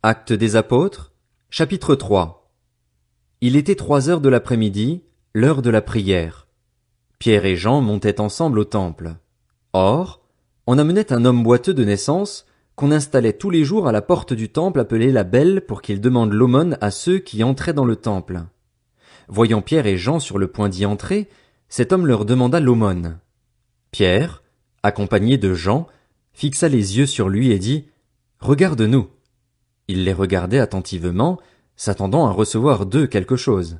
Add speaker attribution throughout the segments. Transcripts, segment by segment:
Speaker 1: Actes des apôtres, chapitre 3. Il était 3 heures de l'après-midi, l'heure de la prière. Pierre et Jean montaient ensemble au temple. Or, on amenait un homme boiteux de naissance, qu'on installait tous les jours à la porte du temple appelée la Belle pour qu'il demande l'aumône à ceux qui entraient dans le temple. Voyant Pierre et Jean sur le point d'y entrer, cet homme leur demanda l'aumône. Pierre, accompagné de Jean, fixa les yeux sur lui et dit « Regarde-nous ». Il les regardait attentivement, s'attendant à recevoir d'eux quelque chose.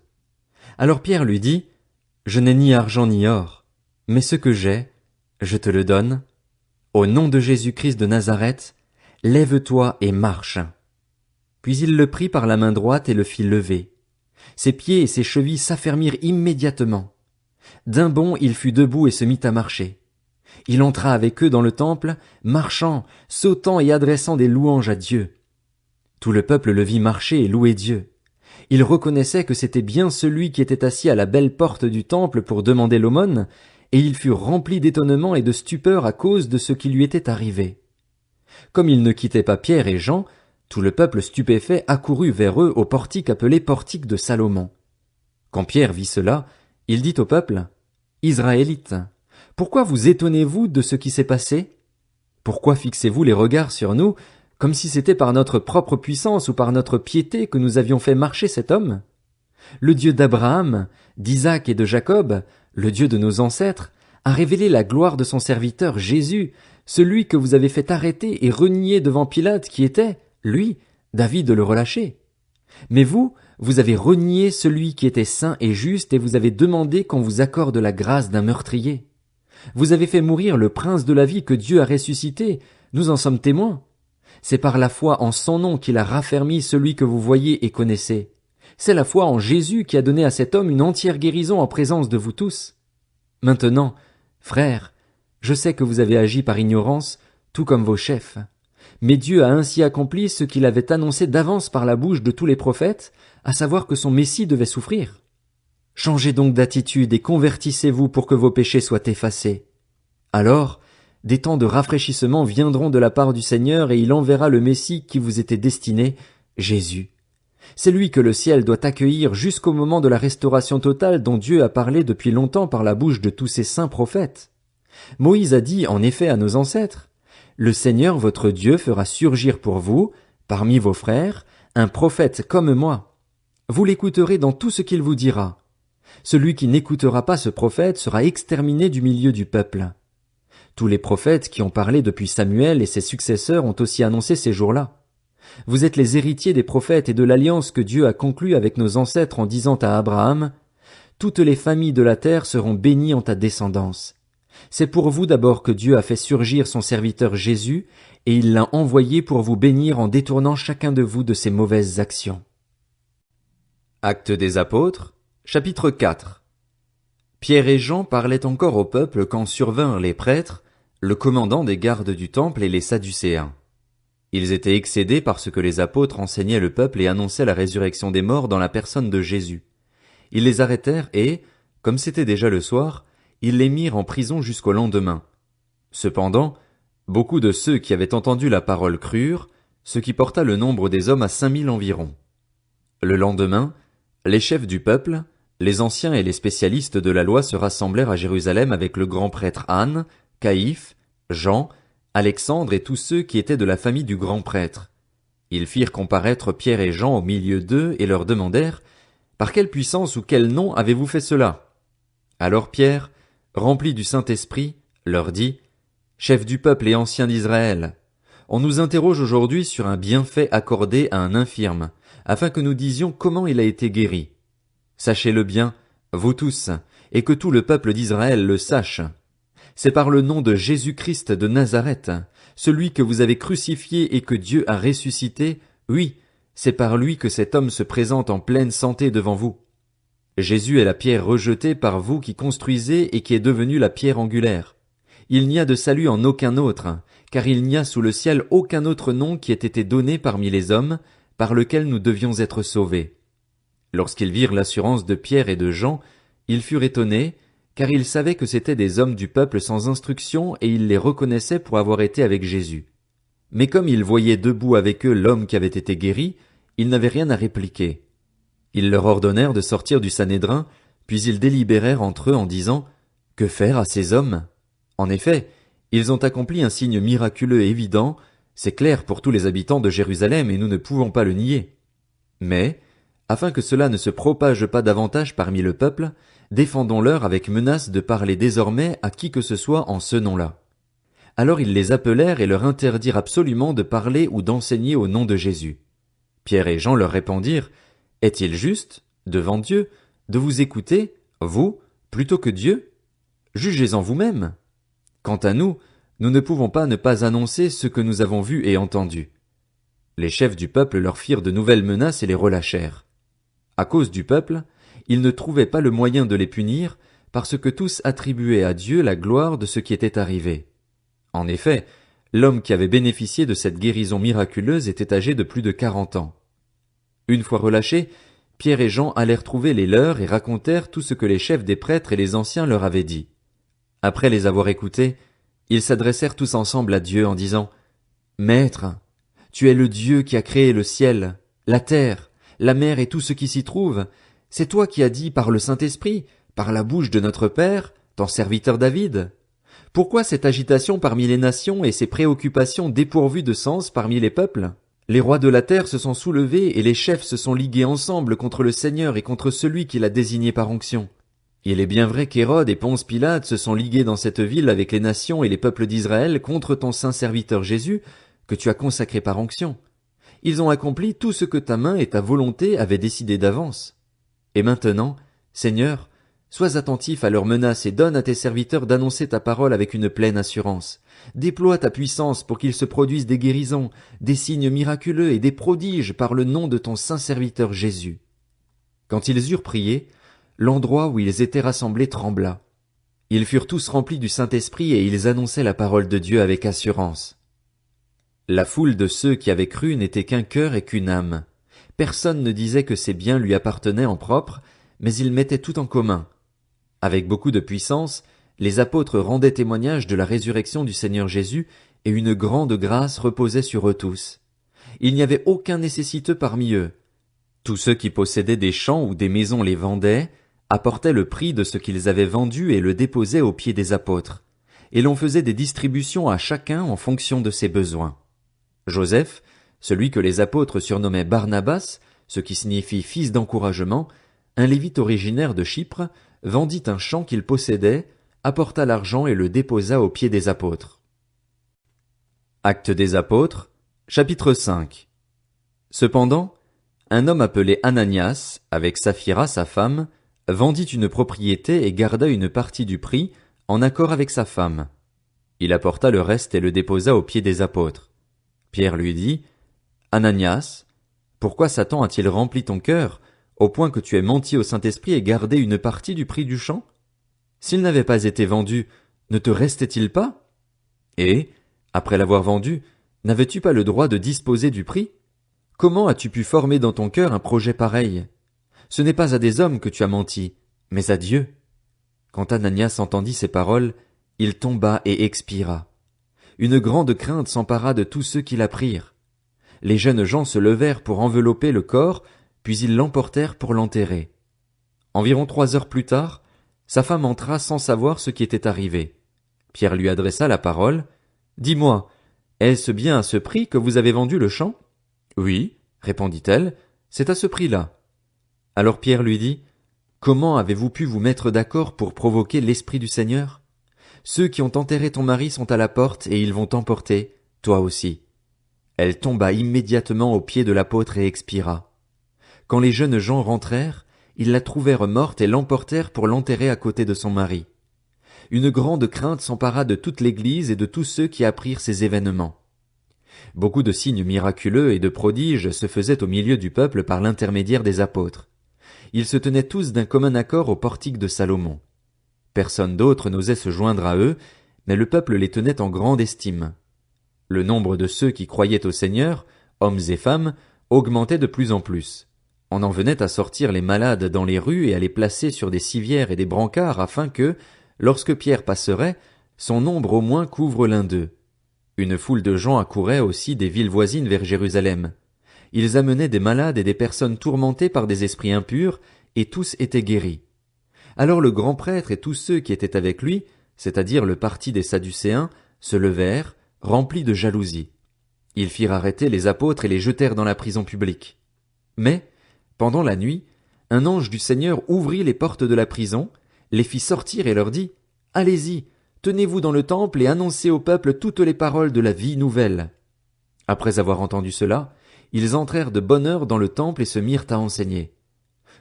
Speaker 1: Alors Pierre lui dit « Je n'ai ni argent ni or, mais ce que j'ai, je te le donne. Au nom de Jésus-Christ de Nazareth, lève-toi et marche. » Puis il le prit par la main droite et le fit lever. Ses pieds et ses chevilles s'affermirent immédiatement. D'un bond, il fut debout et se mit à marcher. Il entra avec eux dans le temple, marchant, sautant et adressant des louanges à Dieu. Tout le peuple le vit marcher et louer Dieu. Il reconnaissait que c'était bien celui qui était assis à la belle porte du temple pour demander l'aumône, et il fut rempli d'étonnement et de stupeur à cause de ce qui lui était arrivé. Comme il ne quittait pas Pierre et Jean, tout le peuple stupéfait accourut vers eux au portique appelé portique de Salomon. Quand Pierre vit cela, il dit au peuple, « Israélites, pourquoi vous étonnez-vous de ce qui s'est passé? Pourquoi fixez-vous les regards sur nous, comme si c'était par notre propre puissance ou par notre piété que nous avions fait marcher cet homme? Le Dieu d'Abraham, d'Isaac et de Jacob, le Dieu de nos ancêtres, a révélé la gloire de son serviteur Jésus, celui que vous avez fait arrêter et renier devant Pilate qui était, lui, d'avis de le relâcher. Mais vous avez renié celui qui était saint et juste et vous avez demandé qu'on vous accorde la grâce d'un meurtrier. Vous avez fait mourir le prince de la vie que Dieu a ressuscité, nous en sommes témoins. C'est par la foi en son nom qu'il a raffermi celui que vous voyez et connaissez. C'est la foi en Jésus qui a donné à cet homme une entière guérison en présence de vous tous. Maintenant, frères, je sais que vous avez agi par ignorance, tout comme vos chefs. Mais Dieu a ainsi accompli ce qu'il avait annoncé d'avance par la bouche de tous les prophètes, à savoir que son Messie devait souffrir. Changez donc d'attitude et convertissez-vous pour que vos péchés soient effacés. Alors, des temps de rafraîchissement viendront de la part du Seigneur et il enverra le Messie qui vous était destiné, Jésus. C'est lui que le ciel doit accueillir jusqu'au moment de la restauration totale dont Dieu a parlé depuis longtemps par la bouche de tous ses saints prophètes. Moïse a dit en effet à nos ancêtres, « Le Seigneur votre Dieu fera surgir pour vous, parmi vos frères, un prophète comme moi. Vous l'écouterez dans tout ce qu'il vous dira. Celui qui n'écoutera pas ce prophète sera exterminé du milieu du peuple. » Tous les prophètes qui ont parlé depuis Samuel et ses successeurs ont aussi annoncé ces jours-là. Vous êtes les héritiers des prophètes et de l'alliance que Dieu a conclue avec nos ancêtres en disant à Abraham, « Toutes les familles de la terre seront bénies en ta descendance. » C'est pour vous d'abord que Dieu a fait surgir son serviteur Jésus, et il l'a envoyé pour vous bénir en détournant chacun de vous de ses mauvaises actions. Actes des apôtres, chapitre 4. Pierre et Jean parlaient encore au peuple quand survinrent les prêtres, le commandant des gardes du temple et les Sadducéens. Ils étaient excédés par ce que les apôtres enseignaient le peuple et annonçaient la résurrection des morts dans la personne de Jésus. Ils les arrêtèrent et, comme c'était déjà le soir, ils les mirent en prison jusqu'au lendemain. Cependant, beaucoup de ceux qui avaient entendu la parole crurent, ce qui porta le nombre des hommes à 5000 environ. Le lendemain, les chefs du peuple, les anciens et les spécialistes de la loi se rassemblèrent à Jérusalem avec le grand prêtre Anne, Caïphe, Jean, Alexandre et tous ceux qui étaient de la famille du grand prêtre. Ils firent comparaître Pierre et Jean au milieu d'eux et leur demandèrent « Par quelle puissance ou quel nom avez-vous fait cela ?» Alors Pierre, rempli du Saint-Esprit, leur dit « Chefs du peuple et anciens d'Israël, on nous interroge aujourd'hui sur un bienfait accordé à un infirme, afin que nous disions comment il a été guéri. Sachez-le bien, vous tous, et que tout le peuple d'Israël le sache. C'est par le nom de Jésus-Christ de Nazareth, celui que vous avez crucifié et que Dieu a ressuscité, oui, c'est par lui que cet homme se présente en pleine santé devant vous. Jésus est la pierre rejetée par vous qui construisez et qui est devenue la pierre angulaire. Il n'y a de salut en aucun autre, car il n'y a sous le ciel aucun autre nom qui ait été donné parmi les hommes, par lequel nous devions être sauvés. » Lorsqu'ils virent l'assurance de Pierre et de Jean, ils furent étonnés, car ils savaient que c'étaient des hommes du peuple sans instruction et ils les reconnaissaient pour avoir été avec Jésus. Mais comme ils voyaient debout avec eux l'homme qui avait été guéri, ils n'avaient rien à répliquer. Ils leur ordonnèrent de sortir du Sanhédrin, puis ils délibérèrent entre eux en disant, « Que faire à ces hommes? En effet, ils ont accompli un signe miraculeux et évident, c'est clair pour tous les habitants de Jérusalem et nous ne pouvons pas le nier. Mais, afin que cela ne se propage pas davantage parmi le peuple, défendons-leur avec menace de parler désormais à qui que ce soit en ce nom-là. » Alors ils les appelèrent et leur interdirent absolument de parler ou d'enseigner au nom de Jésus. Pierre et Jean leur répondirent, « Est-il juste, devant Dieu, de vous écouter, vous, plutôt que Dieu? Jugez-en vous-même. Quant à nous, nous ne pouvons pas ne pas annoncer ce que nous avons vu et entendu. » Les chefs du peuple leur firent de nouvelles menaces et les relâchèrent. À cause du peuple, ils ne trouvaient pas le moyen de les punir, parce que tous attribuaient à Dieu la gloire de ce qui était arrivé. En effet, l'homme qui avait bénéficié de cette guérison miraculeuse était âgé de plus de 40 ans. Une fois relâchés, Pierre et Jean allèrent trouver les leurs et racontèrent tout ce que les chefs des prêtres et les anciens leur avaient dit. Après les avoir écoutés, ils s'adressèrent tous ensemble à Dieu en disant, « Maître, tu es le Dieu qui a créé le ciel, la terre, la mer et tout ce qui s'y trouve. C'est toi qui as dit par le Saint-Esprit, par la bouche de notre Père, ton serviteur David. Pourquoi cette agitation parmi les nations et ces préoccupations dépourvues de sens parmi les peuples? Les rois de la terre se sont soulevés et les chefs se sont ligués ensemble contre le Seigneur et contre celui qui l'a désigné par onction. Il est bien vrai qu'Hérode et Ponce Pilate se sont ligués dans cette ville avec les nations et les peuples d'Israël contre ton saint serviteur Jésus, que tu as consacré par onction. Ils ont accompli tout ce que ta main et ta volonté avaient décidé d'avance. Et maintenant, Seigneur, sois attentif à leurs menaces et donne à tes serviteurs d'annoncer ta parole avec une pleine assurance. Déploie ta puissance pour qu'il se produise des guérisons, des signes miraculeux et des prodiges par le nom de ton saint serviteur Jésus. » Quand ils eurent prié, l'endroit où ils étaient rassemblés trembla. Ils furent tous remplis du Saint-Esprit et ils annonçaient la parole de Dieu avec assurance. La foule de ceux qui avaient cru n'était qu'un cœur et qu'une âme. Personne ne disait que ses biens lui appartenaient en propre, mais ils mettaient tout en commun. Avec beaucoup de puissance, les apôtres rendaient témoignage de la résurrection du Seigneur Jésus, et une grande grâce reposait sur eux tous. Il n'y avait aucun nécessiteux parmi eux. Tous ceux qui possédaient des champs ou des maisons les vendaient, apportaient le prix de ce qu'ils avaient vendu et le déposaient aux pieds des apôtres. Et l'on faisait des distributions à chacun en fonction de ses besoins. Joseph, celui que les apôtres surnommaient Barnabas, ce qui signifie fils d'encouragement, un lévite originaire de Chypre, vendit un champ qu'il possédait, apporta l'argent et le déposa aux pieds des apôtres. Actes des apôtres, chapitre 5. Cependant, un homme appelé Ananias, avec Saphira sa femme, vendit une propriété et garda une partie du prix, en accord avec sa femme. Il apporta le reste et le déposa aux pieds des apôtres. Pierre lui dit, « Ananias, pourquoi Satan a-t-il rempli ton cœur, au point que tu aies menti au Saint-Esprit et gardé une partie du prix du champ? S'il n'avait pas été vendu, ne te restait-il pas? Et, après l'avoir vendu, n'avais-tu pas le droit de disposer du prix? Comment as-tu pu former dans ton cœur un projet pareil? Ce n'est pas à des hommes que tu as menti, mais à Dieu. » Quand Ananias entendit ces paroles, il tomba et expira. Une grande crainte s'empara de tous ceux qui l'apprirent. Les jeunes gens se levèrent pour envelopper le corps, puis ils l'emportèrent pour l'enterrer. Environ 3 heures plus tard, sa femme entra sans savoir ce qui était arrivé. Pierre lui adressa la parole. « Dis-moi, est-ce bien à ce prix que vous avez vendu le champ? »« Oui, répondit-elle, c'est à ce prix-là. » Alors Pierre lui dit, « Comment avez-vous pu vous mettre d'accord pour provoquer l'Esprit du Seigneur? Ceux qui ont enterré ton mari sont à la porte et ils vont t'emporter, toi aussi. » Elle tomba immédiatement aux pieds de l'apôtre et expira. Quand les jeunes gens rentrèrent, ils la trouvèrent morte et l'emportèrent pour l'enterrer à côté de son mari. Une grande crainte s'empara de toute l'Église et de tous ceux qui apprirent ces événements. Beaucoup de signes miraculeux et de prodiges se faisaient au milieu du peuple par l'intermédiaire des apôtres. Ils se tenaient tous d'un commun accord au portique de Salomon. Personne d'autre n'osait se joindre à eux, mais le peuple les tenait en grande estime. Le nombre de ceux qui croyaient au Seigneur, hommes et femmes, augmentait de plus en plus. On en venait à sortir les malades dans les rues et à les placer sur des civières et des brancards afin que, lorsque Pierre passerait, son ombre au moins couvre l'un d'eux. Une foule de gens accourait aussi des villes voisines vers Jérusalem. Ils amenaient des malades et des personnes tourmentées par des esprits impurs, et tous étaient guéris. Alors le grand prêtre et tous ceux qui étaient avec lui, c'est-à-dire le parti des Sadducéens, se levèrent, remplis de jalousie. Ils firent arrêter les apôtres et les jetèrent dans la prison publique. Mais, pendant la nuit, un ange du Seigneur ouvrit les portes de la prison, les fit sortir et leur dit, « Allez-y, tenez-vous dans le temple et annoncez au peuple toutes les paroles de la vie nouvelle. » Après avoir entendu cela, ils entrèrent de bonne heure dans le temple et se mirent à enseigner.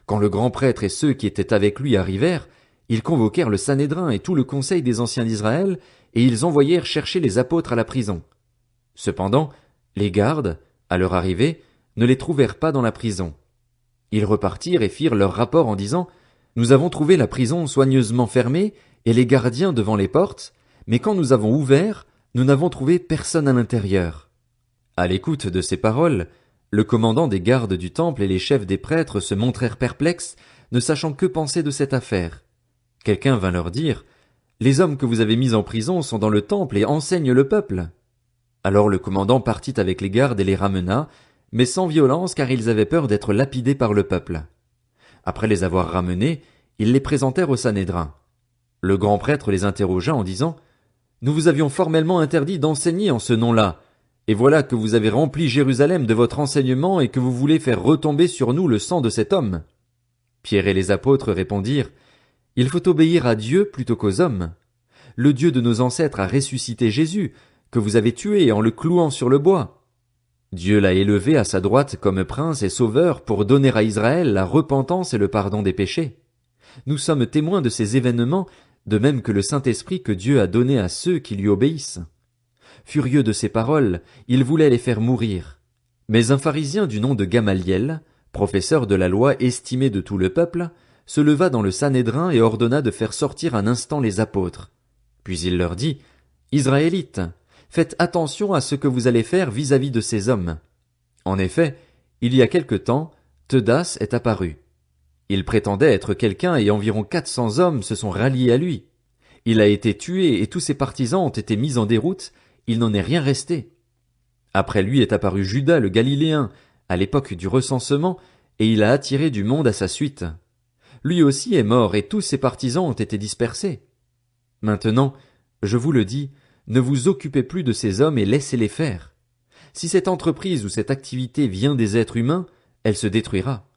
Speaker 1: Quand le grand prêtre et ceux qui étaient avec lui arrivèrent, ils convoquèrent le Sanhédrin et tout le conseil des anciens d'Israël, et ils envoyèrent chercher les apôtres à la prison. Cependant, les gardes, à leur arrivée, ne les trouvèrent pas dans la prison. Ils repartirent et firent leur rapport en disant, « Nous avons trouvé la prison soigneusement fermée et les gardiens devant les portes, mais quand nous avons ouvert, nous n'avons trouvé personne à l'intérieur. » À l'écoute de ces paroles, le commandant des gardes du temple et les chefs des prêtres se montrèrent perplexes, ne sachant que penser de cette affaire. Quelqu'un vint leur dire, « Les hommes que vous avez mis en prison sont dans le temple et enseignent le peuple. » Alors le commandant partit avec les gardes et les ramena, mais sans violence car ils avaient peur d'être lapidés par le peuple. Après les avoir ramenés, ils les présentèrent au Sanhédrin. Le grand prêtre les interrogea en disant, « Nous vous avions formellement interdit d'enseigner en ce nom-là, et voilà que vous avez rempli Jérusalem de votre enseignement et que vous voulez faire retomber sur nous le sang de cet homme. » Pierre et les apôtres répondirent, « Il faut obéir à Dieu plutôt qu'aux hommes. Le Dieu de nos ancêtres a ressuscité Jésus, que vous avez tué en le clouant sur le bois. Dieu l'a élevé à sa droite comme prince et sauveur pour donner à Israël la repentance et le pardon des péchés. Nous sommes témoins de ces événements, de même que le Saint-Esprit que Dieu a donné à ceux qui lui obéissent. » Furieux de ces paroles, il voulait les faire mourir. Mais un pharisien du nom de Gamaliel, professeur de la loi estimé de tout le peuple, se leva dans le Sanhédrin et ordonna de faire sortir un instant les apôtres. Puis il leur dit, « Israélites, faites attention à ce que vous allez faire vis-à-vis de ces hommes. En effet, il y a quelque temps, Teudas est apparu. Il prétendait être quelqu'un et environ 400 hommes se sont ralliés à lui. Il a été tué et tous ses partisans ont été mis en déroute, il n'en est rien resté. Après lui est apparu Judas le Galiléen, à l'époque du recensement, et il a attiré du monde à sa suite. Lui aussi est mort et tous ses partisans ont été dispersés. Maintenant, je vous le dis, ne vous occupez plus de ces hommes et laissez-les faire. Si cette entreprise ou cette activité vient des êtres humains, elle se détruira.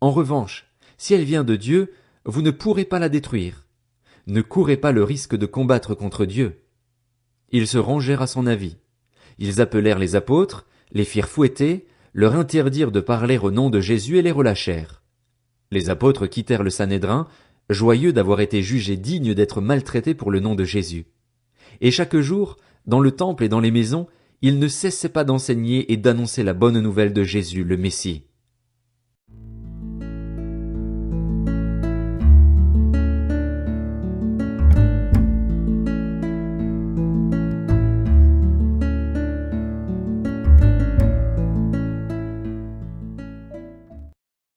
Speaker 1: En revanche, si elle vient de Dieu, vous ne pourrez pas la détruire. Ne courez pas le risque de combattre contre Dieu. » Ils se rangèrent à son avis. Ils appelèrent les apôtres, les firent fouetter, leur interdirent de parler au nom de Jésus et les relâchèrent. Les apôtres quittèrent le Sanhédrin, joyeux d'avoir été jugés dignes d'être maltraités pour le nom de Jésus. Et chaque jour, dans le temple et dans les maisons, ils ne cessaient pas d'enseigner et d'annoncer la bonne nouvelle de Jésus, le Messie.